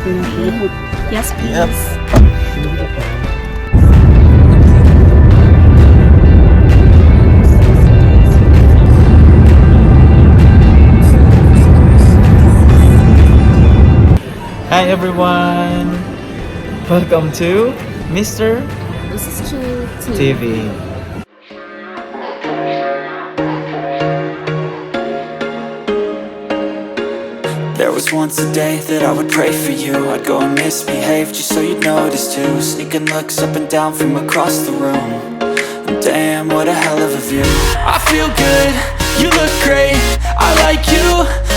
Yes, please. Yep. Hi everyone! Welcome to Mr. This is Chill TV. There was once a day that I would pray for you. I'd go and misbehave just so you'd notice too. Sneaking looks up and down from across the room. And damn, what a hell of a view. I feel good, you look great, I like you,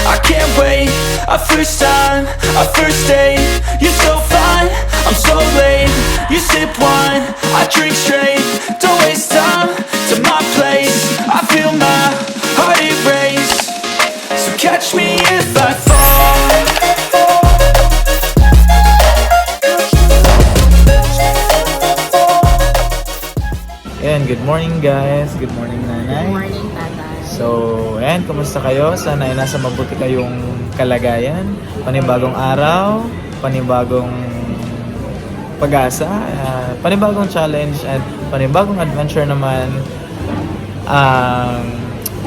I can't wait. A first time, a first date. You're so fine, I'm so late. You sip wine, I drink straight. Don't waste time to my place. I feel my heart erase. So catch me if I fall. Ayan, good morning guys. Good morning nanay. Good morning, tatay. So, ayan, kumusta kayo? Sana ay nasa mabuti kayong kalagayan. Panibagong araw, panibagong pag-asa, panibagong challenge at panibagong adventure naman ang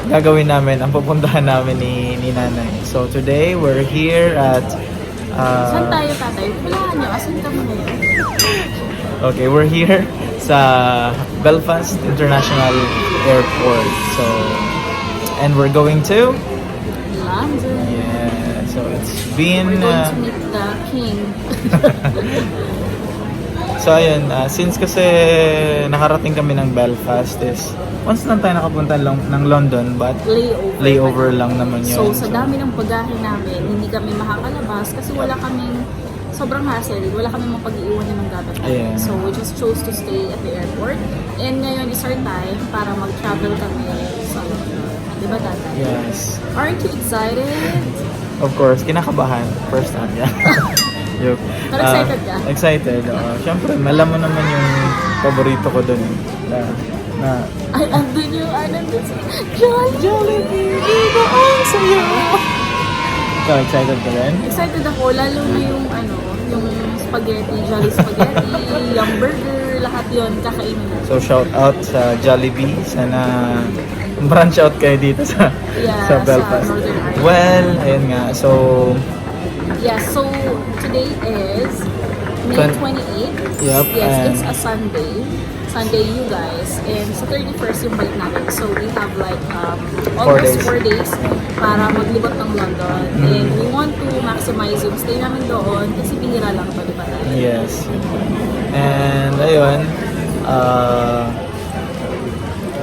gagawin namin, ang pupuntahan namin ni nanay. So, today we're here at Saan tayo, tatay? Walaan niyo. Asan kami ngayon? okay, we're here sa Belfast International Airport. So, and we're going to London. yeah, so it's been We're going to meet the king. so ayun, since kasi nakarating kami ng Belfast is once lang tayo nakapunta ng London but layover lang naman yun. So, sa dami ng bagahe namin, hindi kami makakalabas kasi wala kaming sobrang hassle. Wala kaming mapag-iwan ng gamit namin. Yeah. So, we just chose to stay at the airport. And ngayon is our time para mag-travel kami sa London. Diba, tatay? Yes. Aren't you excited? Of course, kinakabahan. First time, yeah. Joke. Pero excited ka? Excited. Siyempre, alam mo naman yung paborito ko dun. Na Ay, andun yung nandun si Jollibee! Diba? Ang saya! ikaw, excited ka rin? Excited ako, lalo na yung yung spaghetti, Jolly Spaghetti, yung burger, lahat yon kakainin na. So, shout out sa Jollibee. Sana branch out kayo dito sa Belfast. Sa Northern Ireland. Well, ayun nga. So, Yeah, so today is May 28th. Yep, Yes, and it's a Sunday. Sunday, you guys. And sa 31st yung balik namin. So we have like almost 4 days para maglibot ng London. And we want to maximize yung stay namin doon kasi bihira lang pa, di ba? yes. And ayun,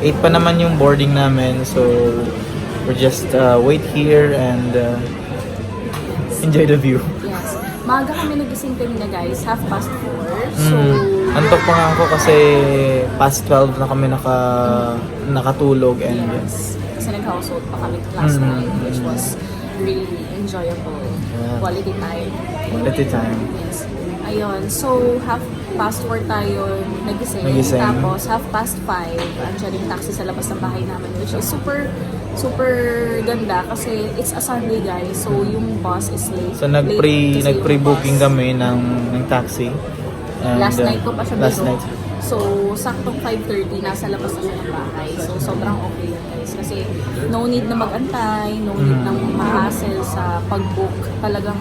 8 pa naman yung boarding namin. So, we're just wait here and enjoy the view. Yes. Maaga kami nagising kanina guys, 4:30. So, Antok pa nga ako kasi past 12 na kami nakatulog and yes. Kasi nag-household pa kami last night, which was really enjoyable. Yeah. Quality time. quality time. Yes. Ayun. So, 4:30 tayo nagising. Tapos, 5:30, andyan yung taxi sa labas ng bahay namin, which is super ganda kasi it's a Sunday, guys. So, yung bus is late. So, Late kasi yung nag-pre-booking bus. kami ng taxi. And, Last night ko pa siya last biro. night. So, saktong 5:30, nasa labas na siya ng bahay. So, sobrang okay yan, guys. Kasi, no need na mag-antay, no need na ma-hassle sa pag-book. Talagang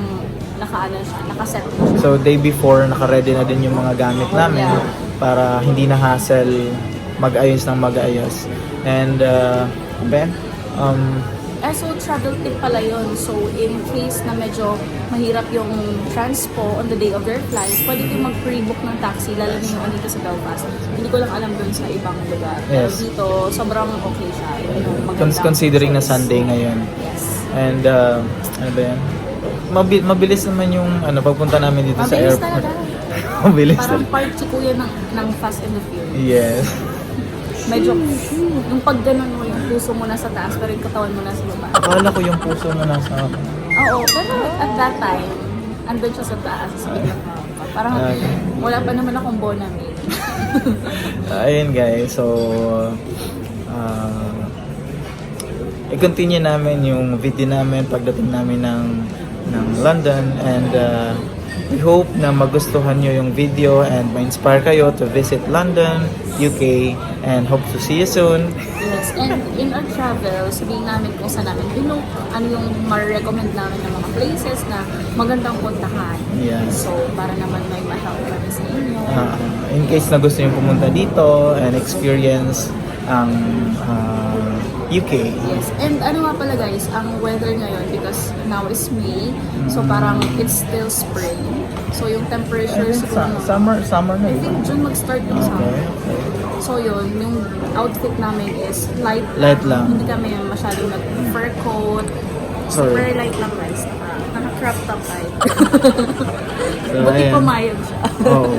nakaset na siya. So, day before, naka-ready na din yung mga gamit namin Yeah. para hindi na hassle mag-ayos ng mag-ayos. And, Ben, So travel tip pala yun. So, in case na medyo mahirap yung transpo on the day of your flight, pwede kayo mag-pre-book ng taxi, lalo na yung dito sa Belfast. Hindi ko lang alam dun sa ibang lugar. Pero Yes. dito, sobrang okay siya. Yung magandang considering na choice. Sunday ngayon. Yes. And, ano ba yan? Mabilis naman yung pagpunta namin dito sa Mabilis airport. talaga. Mabilis Parang talaga. part si Kuya ng Fast and the Furious. Yes. Medyo, yung pag ganun mo, yung puso mo nasa taas, pero yung katawan mo nasa baba. Akala ko yung puso mo nasa Oo, pero at that time, andun siya sa taas. So, parang wala pa naman akong bonamid. ayun guys, so i-continue namin yung video namin pagdating namin ng London and We hope na magustuhan nyo yung video and ma-inspire kayo to visit London, UK, and hope to see you soon. Yes, and in our travel, sabihin namin kung saan namin binook, ano yung ma-recommend namin ng mga places na magandang puntahan. Yes. So, para naman may ma-help kami sa inyo. In case na gusto nyo pumunta dito and experience ang UK. Yes, and ano nga pala guys, ang weather ngayon, because now is May, so parang it's still spring. So yung temperature siguro, Summer na I yun. think June mag-start yung summer. Okay. So yun, yung outfit namin is light Light lang. Hindi kami masyadong nag-fur coat. Sorry. Super light lang guys. Naka-crop top tayo. So, Buti ayan. pumayag siya. Oo.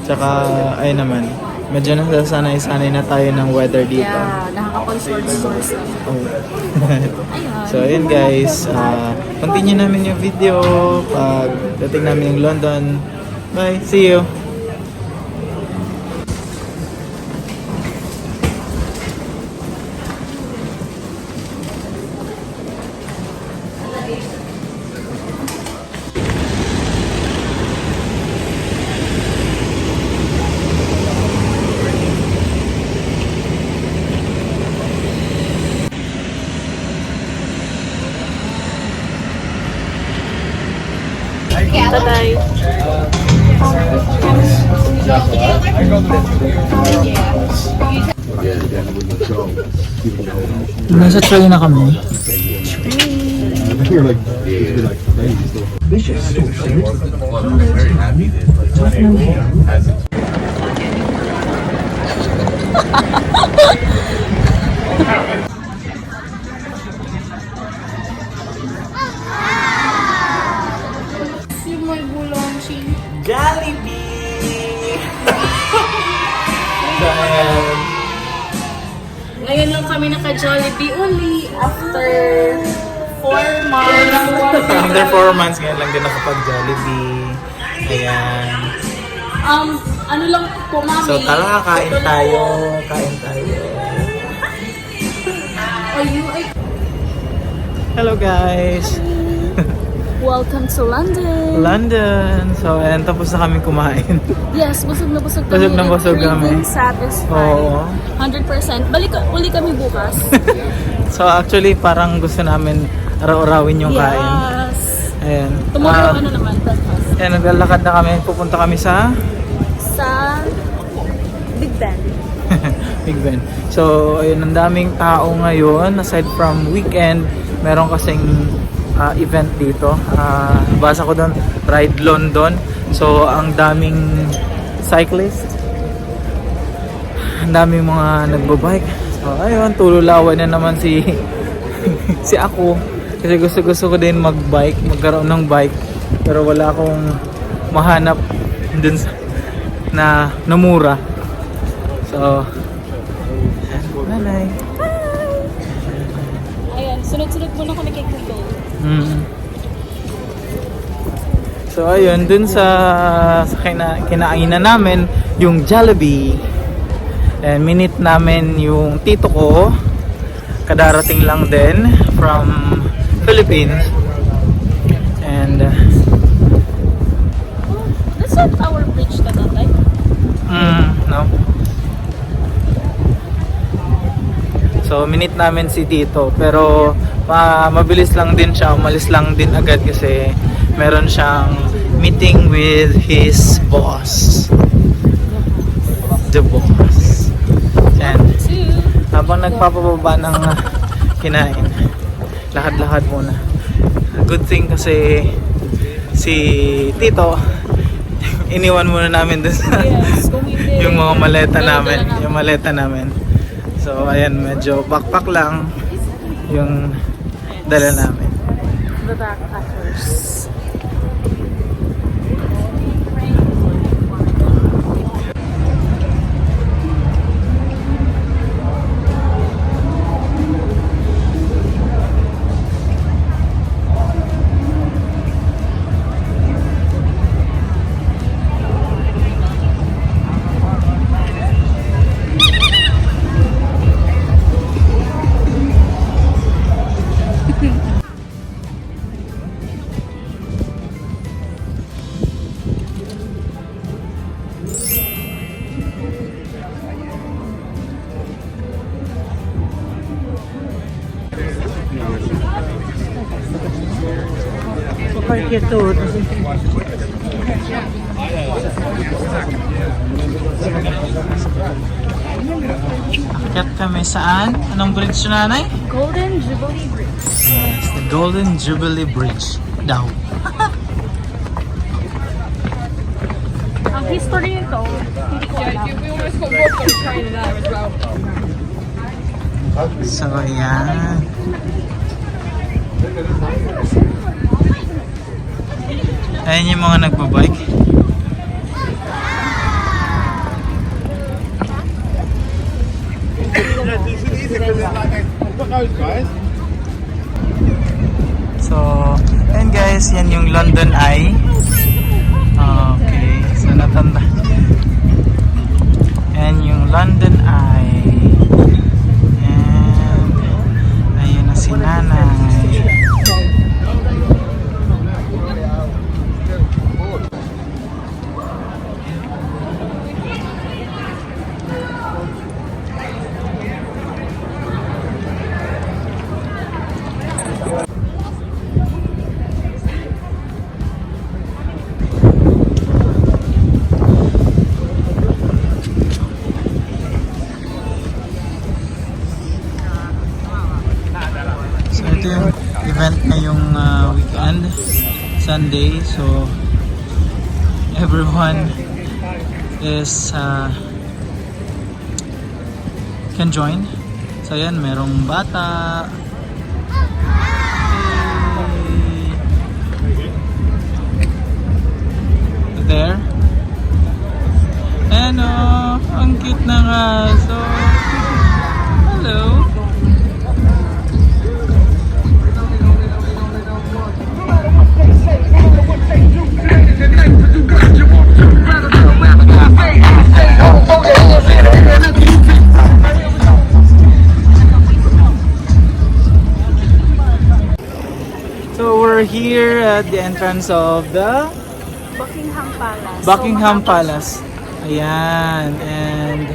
Tsaka, ay naman, medyo nasasanay-sanay na tayo ng weather dito. Yeah, nakakapag-shorts na. Oh. Ayun. So, ayun guys, continue namin yung video pag dating namin yung London. Bye, see you! Bye-bye. Nasa train na kami. You're like, you're like crazy. Yung may bulong, Shin. Jollibee! So, ayan. Ngayon lang kami naka-Jollibee uli after 4 months. After 4 months, ngayon lang din nakapag-Jollibee. Ayan. Ano lang po, mami. So, tara, kain tayo. Kain tayo. Hello guys! Welcome to London. London! So, ayan, tapos na kami kumain. Yes, busog na busog kami. Busog na busog and kami. craving satisfied. Oo. 100%. Balik uli kami bukas. So, actually, parang gusto namin araw-arawin yung kain. Yes. Ayan. Tomorrow, ano naman, breakfast. Ayan, naglalakad na kami. Pupunta kami sa Sa Big Ben. Big Ben. So, ayun, ang daming tao ngayon. Aside from weekend, meron kasing event dito. Basa ko doon, Ride London. So, ang daming cyclist. Ang daming mga nagbabike. So, ayun, tululawan na naman si si ako. Kasi gusto ko din magbike, magkaroon ng bike. Pero wala akong mahanap dun sa, na mura. So, bye-bye. Ayan, sunod-sunod muna kami kay Google. So ayun, dun sa kinainan namin, yung Jollibee. And minute namin yung tito ko. Kadarating lang din from Philippines. And That's not our bridge na tatay. no. So minute namin si tito, pero mabilis lang din siya, umalis lang din agad kasi meron siyang meeting with his boss. The boss. And habang nagpapababa ng kinain, lakad-lakad muna. Good thing kasi si tito iniwan muna namin dun sa Yes, kung hindi, yung mga maleta dala-dala namin, yung maleta namin. So ayan, medyo backpack lang yung dala namin. The backpackers. Akyat kami saan? Anong bridge na, nanay? Golden Jubilee Bridge. Yes, the Golden Jubilee Bridge daw. Ang history nito, hindi ko alam. We almost got robbed on the train there as well. So, ayan. Ayan yung mga nagbabike. So, ayan guys, yan yung London Eye. Okay, so natanda. Ayan yung London Eye. And ayun na si nanay. So ito yung event ngayong weekend, Sunday. So everyone is can join. So yan, merong bata. There. And ang cute na nga. So hello. So we're here at the entrance of the Buckingham Palace. Buckingham Palace. Ayan, and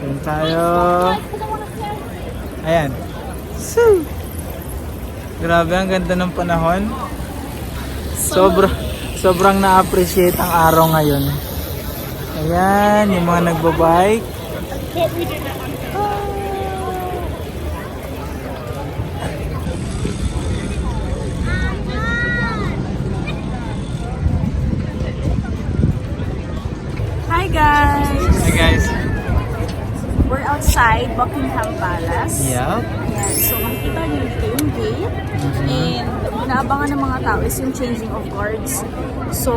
yun tayo. Ayan. So, grabe, ang ganda ng panahon. Sobrang na-appreciate ang araw ngayon. Ayan, yung mga nagbabike. Hi guys! Hey guys. We're outside Buckingham Palace. Yep. Ayan, so makikita niyo dito yung gate. And inaabangan ng mga tao is yung changing of guards. So,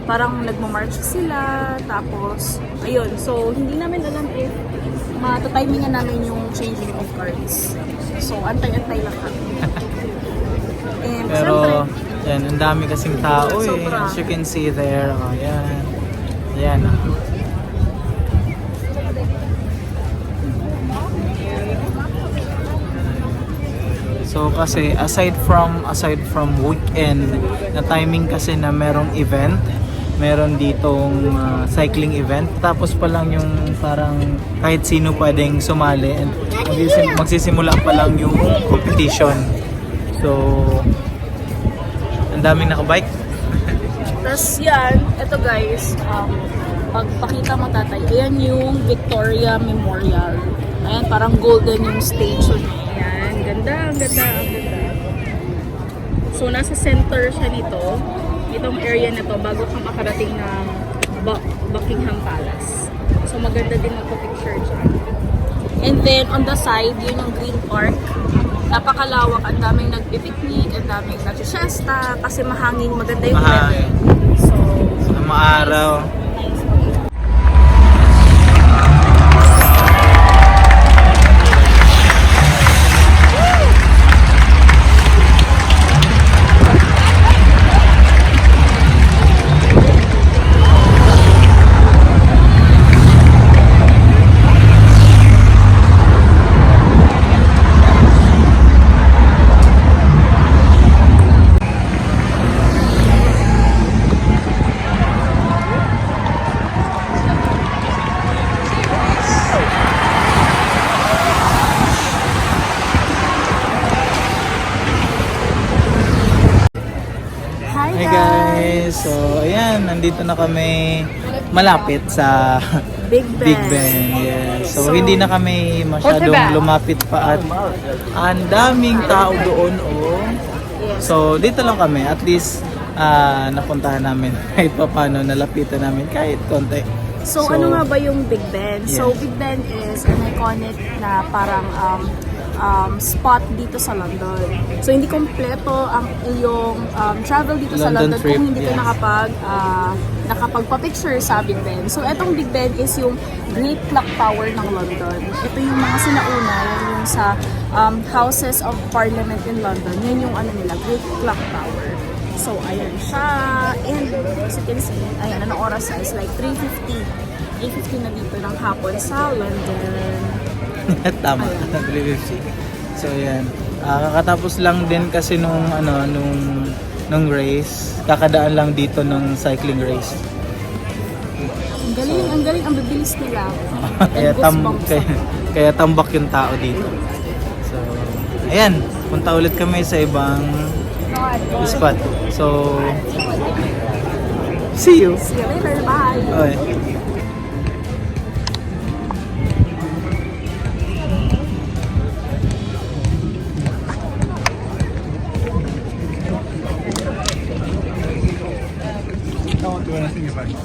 parang nagmamarch sila. Tapos, ayun. So, hindi namin alam if matatimingan namin yung changing of guards. So, antay-antay lang kami. And Pero, syempre, yan, ang dami kasing tao eh. Sobra. As you can see there. Oh, yan. Yan. So kasi aside from weekend na timing kasi na merong event, meron ditong cycling event, tapos pa lang yung parang kahit sino pwedeng sumali and magsisimula pa lang yung competition. So ang daming nakabike. tas yan, eto guys, pagpakita mo tatay, ayan yung Victoria Memorial. Ayan, parang golden yung stage. Ayan, ganda, ang ganda, ang ganda. So, nasa center siya nito, itong area na to, bago ka makarating ng Buckingham Palace. So, maganda din magpa-picture dyan. And then, on the side, yun yung Green Park. Napakalawak, ang daming nagpipiknik, ang daming nagsisiesta, kasi mahangin, maganda yung weather. So, Ang maaraw. nice. Hi guys! So, ayan, nandito na kami malapit sa Big Ben. Big Ben. Yes. So, So, hindi na kami masyadong lumapit pa at ang daming tao doon. Oh. Yes. So, dito lang kami. At least, napuntahan namin kahit pa paano, nalapitan namin kahit konti. So, ano nga ba yung Big Ben? So, Yes. Big Ben is an iconic na parang spot dito sa London. So, hindi kompleto ang iyong travel dito sa London London trip, kung hindi ka yes. nakapagpa-picture sa Big Ben. So, etong Big Ben is yung Great Clock Tower ng London. Ito yung mga sinauna, yung sa Houses of Parliament in London. Yan yung ano nila, Great Clock Tower. So, ayan siya. And as you can see, ayan, anong oras na? It's like 3:50. 8:50 na dito ng hapon sa London. Tama, 350. So, yan. Kakatapos lang din kasi nung race. Kakadaan lang dito nung cycling race. Ang galing, ang bibilis nila. kaya, And goosebumps ako. kaya tambak yung tao dito. So, ayan. Punta ulit kami sa ibang spot. So, see you. See you later. Bye! Okay. Don't do anything about it.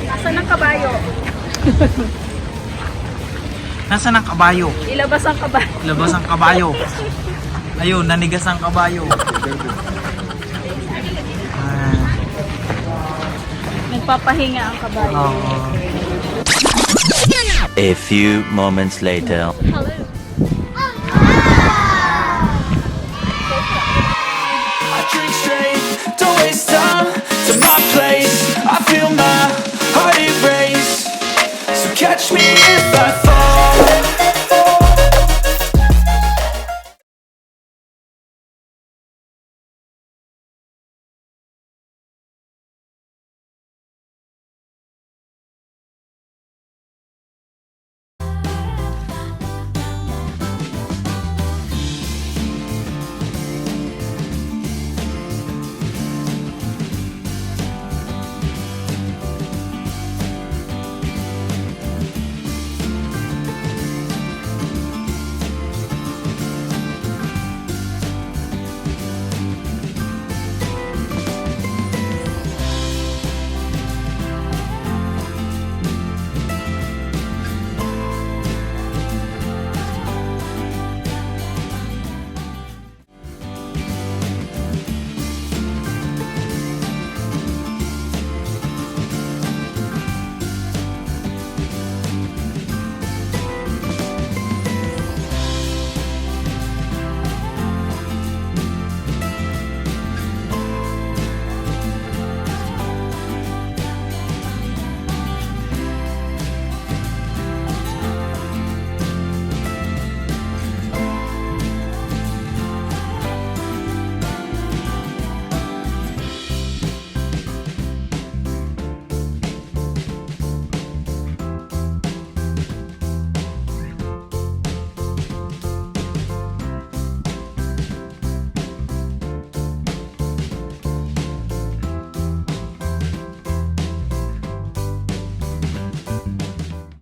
Nasaan ang kabayo? Nasaan ang kabayo? Ilabas ang kabayo. Labas ang kabayo. Ayun, nanigas ang kabayo. Nagpapahinga ang kabayo. Oo. A few moments later. I drink straight, don't waste time to my place. I feel my heart erase. So catch me if I fall.